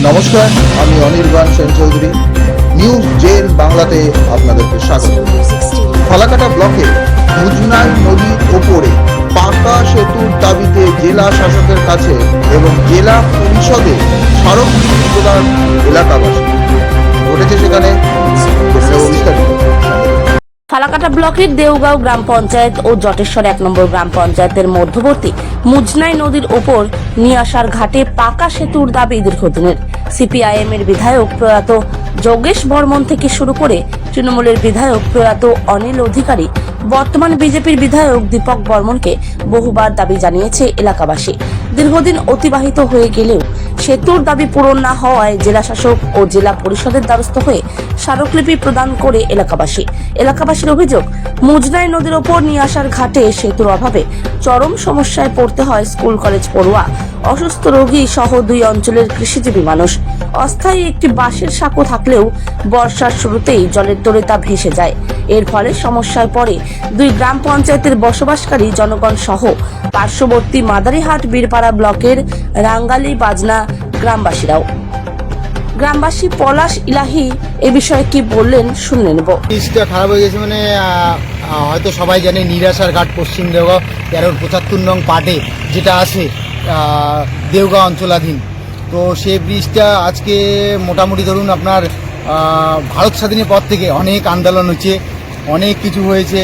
নমস্কার, আমি Anirban Sen Chowdhury. News gen বাংলাতে আপনাদেরকে স্বাগত। ফালাকাটা ব্লকে মুজনাই নদীর ওপরে পাকা সেতুর দাবিতে জেলা শাসকের কাছে এবং জেলা পরিষদে স্মারকলিপি প্রদান এলাকাবাসী। ঘটেছে সেখানে ফালাকাটা ব্লকের দেওগাঁও গ্রাম পঞ্চায়েত ও জটেশ্বর 1 নম্বর গ্রাম পঞ্চায়েতের মধ্যবর্তী মুজনাই নদীর ওপর নিয়ে আসার ঘাটে পাকা সেতুর দাবি দীর্ঘদিনের। সিপিআইএম এর বিধায়ক প্রয়াত যোগেশ বর্মন থেকে শুরু করে তৃণমূলের বিধায়ক প্রয়াত অনিল অধিকারী, বর্তমান বিজেপির বিধায়ক দীপক বর্মনকে বহুবার দাবি জানিয়েছে এলাকাবাসী। দীর্ঘদিন অতিবাহিত হয়ে গেলেও সেতুর দাবি পূরণ না হওয়ায় জেলা শাসক ও জেলা পরিষদের দ্বারস্থ হয়ে স্মারকলিপি প্রদান করে এলাকাবাসীর অভিযোগ, মুজনাই নদীর ওপর নিয়ে আসার ঘাটে সেতুর অভাবে চরম সমস্যায় পড়তে হয় স্কুল কলেজ পড়ুয়া, অসুস্থ রোগী সহ 2 অঞ্চলের কৃষিজীবী মানুষ। অস্থায়ী একটি বাঁশের সাঁকো থাকলেও বর্ষার শুরুতেই জলের তোড়ে তা ভেসে যায়। এর ফলে সমস্যায় পড়ে 2 গ্রাম পঞ্চায়েতের বসবাসকারী জনগণ সহ পার্শ্ববর্তী মাদারিহাট বীরপাড়া ব্লকের রাঙ্গালি বাজনা গ্রামবাসীরাও। গ্রামবাসী পলাশ ইলাহি এ বিষয়ে কি বললেন শুনে নেব। ব্রিজটা খারাপ হয়ে গেছে, মানে হয়তো সবাই জানে নিরাশার ঘাট পশ্চিম দেওগাঁও 13-75 নং পার্টে যেটা আছে দেওগাঁও অঞ্চলাধীন। তো সেই ব্রিজটা আজকে মোটামুটি ধরুন আপনার ভারত স্বাধীনের পর থেকে অনেক আন্দোলন হচ্ছে, অনেক কিছু হয়েছে,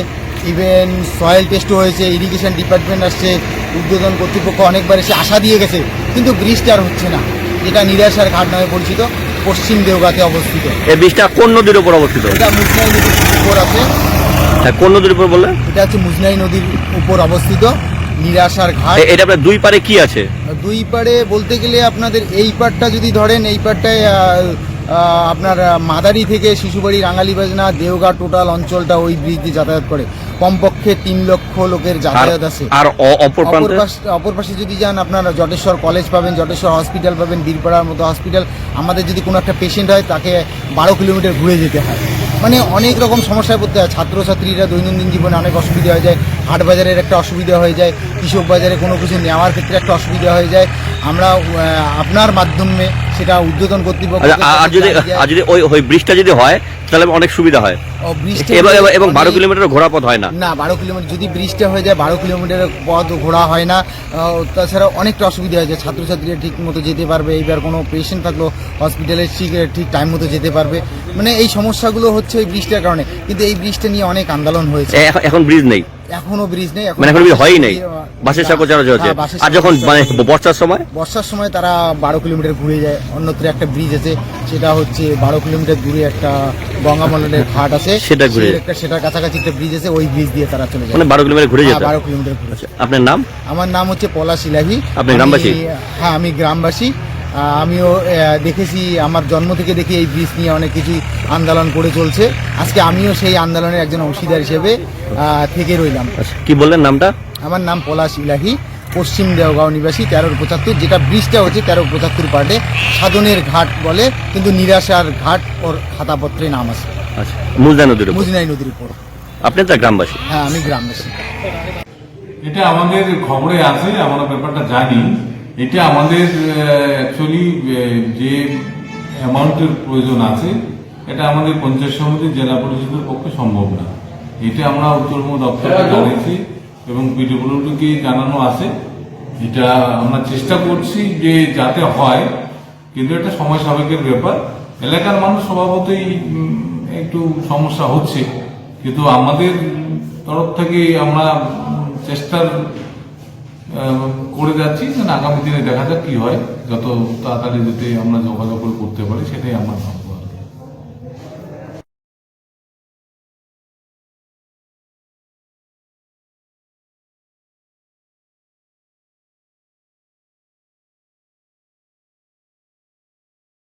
ইভেন সয়েল টেস্টও হয়েছে, ইরিগেশন ডিপার্টমেন্ট আসছে, উদ্বোধন কর্তৃপক্ষ অনেকবার এসে আশা দিয়ে গেছে, কিন্তু ব্রিজটা আর হচ্ছে না। যেটা নিরাশার ঘাট নামে পরিচিত, পশ্চিম দেওগাঁতে অবস্থিত। এই ব্রিজটা কোন নদীর উপর অবস্থিত? এটা মুজনাই নদীর উপর আছে। কোন নদীর উপর বললেন? এটা হচ্ছে মুজনাই নদীর উপর অবস্থিত নিরাশার ঘাট। এটা আপনার 2 পারে কি আছে? 2 পারে বলতে গেলে আপনাদের এই পারটা যদি ধরেন, এই পারটায় আপনার মাদারি থেকে শিশুবাড়ি, রাঙ্গালি বাজনা, দেওগাঁ টোটাল অঞ্চলটা ওই ব্রিজ দিয়ে যাতায়াত করে। কমপক্ষে 3 লক্ষ লোকের যাতায়াত আছে। আর অপর পাশে যদি যান আপনার জটেশ্বর কলেজ পাবেন, জটেশ্বর হসপিটাল পাবেন, বীরপাড়ার মতো হসপিটাল। আমাদের যদি কোনো একটা পেশেন্ট হয় তাকে 12 কিলোমিটার ঘুরে যেতে হয়। মানে অনেক রকম সমস্যায় পড়তে হয়। ছাত্রছাত্রীরা দৈনন্দিন জীবনে অনেক অসুবিধা হয়ে যায়। হাট বাজারের একটা অসুবিধা হয়ে যায়, কৃষক বাজারে কোনো কিছু নেওয়ার ক্ষেত্রে একটা অসুবিধা হয়ে যায়। আমরা আপনার মাধ্যমে সেটা উদ্বোধন কর্তৃপক্ষ। আর যদি ওই ব্রিজটা যদি হয় তাহলে অনেক সুবিধা হয় এবং 12 কিলোমিটার ঘোরা পথ হয় না। 12 কিলোমিটার যদি ব্রিজটা হয়ে যায়, 12 কিলোমিটার পথ ঘোরা হয় না। তাছাড়া অনেকটা অসুবিধা হয়ে যায়, ছাত্রছাত্রীরা ঠিক মতো যেতে পারবে, এইবার কোনো পেশেন্ট থাকলেও হসপিটালে ঠিক টাইম মতো যেতে পারবে। মানে এই সমস্যাগুলো হচ্ছে ওই ব্রিজটার কারণে। কিন্তু এই ব্রিজটা নিয়ে অনেক আন্দোলন হয়েছে। এখন ব্রিজ নেই, এখনো ব্রিজ নেই, মানে এখন হয়ই নেই। বাসের সাঁকো চালাচল হচ্ছে। আর যখন মানে বর্ষার সময় তারা 12 কিলোমিটার ঘুরে যায়। অন্যত্র একটা ব্রিজ আছে, সেটা হচ্ছে 12 কিলোমিটার দূরে একটা গঙ্গামল্লের ঘাট আছে, সেটার কাছাকাছি একটা ব্রিজ আছে, ওই ব্রিজ দিয়ে তারা চলে যায়। মানে 12 কিলোমিটার ঘুরে যায়। 12 কিলোমিটার ঘুরে। আপনার নাম? আমার নাম হচ্ছে পলাশ ইলাহি। আপনি গ্রামবাসী? হ্যাঁ, আমি গ্রামবাসী। আমিও দেখেছি, আমার জন্ম থেকে দেখি এই ব্রিজ নিয়ে অনেক কিছু আন্দোলন করে চলছে। আজকে আমিও সেই আন্দোলনের একজন অংশীদার হিসেবে থেকে রইলাম। কি বললেন নামটা? আমার নাম পলাশ ইলাহি, পশ্চিম দেওগাঁও নিবাসী, 1375। যেটা ব্রিজটা হচ্ছে 1375 পার্টে সাধনের ঘাট বলে, কিন্তু নিরাশার ঘাট ওর খাতাপত্রে নাম আছে। মুজনাই নদীর উপর। আপনি তো গ্রামবাসী? হ্যাঁ, আমি গ্রামবাসী। এটা আমাদের খবরে আছে, আমরা ব্যাপারটা জানি। এটা আমাদের অ্যাকচুয়ালি যে অ্যামাউন্টের প্রয়োজন আছে, এটা আমাদের পঞ্চায়েত সমিতি, জেলা পরিষদের পক্ষে সম্ভব না। এটা আমরা উত্তরবঙ্গ দপ্তরকে জানিয়েছি এবং পিডব্লিউডিকে জানানো আছে। এটা আমরা চেষ্টা করছি যে যাতে হয়, কিন্তু এটা সময় সাপেক্ষের ব্যাপার। এলাকার মানুষ স্বভাবতই একটু সমস্যা হচ্ছে, কিন্তু আমাদের তরফ থেকে আমরা চেষ্টার করে যাচ্ছি। আগামী দিনে দেখা যাক কি হয়, যত তাড়াতাড়ি যাতে আমরা যোগাযোগ করতে পারি সেটাই আমরা ভাববো।